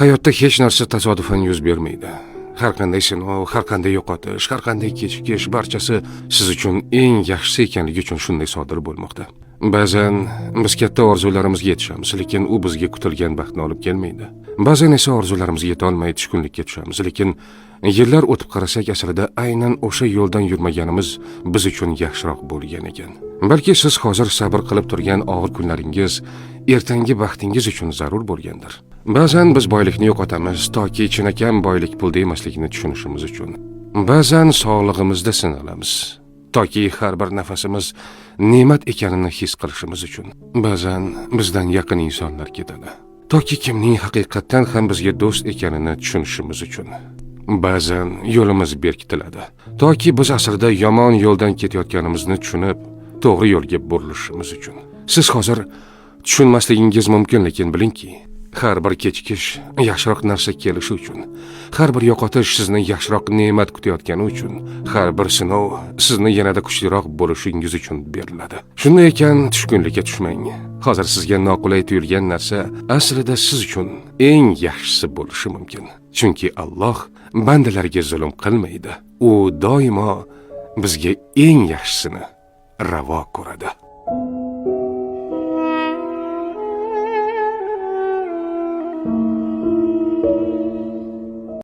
Hayotda hech narsa tasodifan yuz bermaydi. Har qanday sinov, har qanday yo'qotish, har qanday kechikish barchasi siz uchun eng yaxshisi ekanligi uchun shunday sodir bo'lmoqda. Ba'zan biz katta orzularimizga yetishamiz, lekin u bizga kutilgan baxtni olib kelmaydi. Ba'zan esa orzularimizga yeta olmay tushkunlikka tushamiz, lekin yillar o'tib qarasak aslida aynan o'sha yo'ldan yurmaganimiz biz uchun yaxshiroq bo'lgan ekan. Balki siz hozir sabr qilib turgan og'ir kunlaringiz ertangi baxtingiz uchun zarur bo'lgandir. Ba'zan biz boylikni yo'qotamiz toki chinakam boylik pulda emasligini tushunishimiz uchun. Ba'zan sog'lig'imizda sinalamiz toki har bir nafasimiz ne'mat ekanini his qilishimiz uchun. Ba'zan bizdan yaqin insonlar ketadi toki kimning haqiqatan ham bizga do'st ekanini tushunishimiz uchun. Ba'zan yo'limiz berkitiladi toki biz aslida yomon yo'ldan ketayotganimizni tushunib, to'g'ri yo'lga burilishimiz uchun. Siz hozir tushunmasligingiz mumkin, lekin bilingki, har bir kechikish yaxshiroq narsa kelishi uchun, har bir yo'qotish sizni yaxshiroq ne'mat kutayotgani uchun, har bir sinov sizni yanada kuchliroq bo'lishingiz uchun beriladi. Shunday ekan, tushkunlikka tushmang. Hozir sizga noqulay tuyulgan narsa aslida siz uchun eng yaxshisi bo'lishi mumkin. Chunki Alloh bandalariga zulm qilmaydi. U doimo bizga eng yaxshisini ravo ko'radi.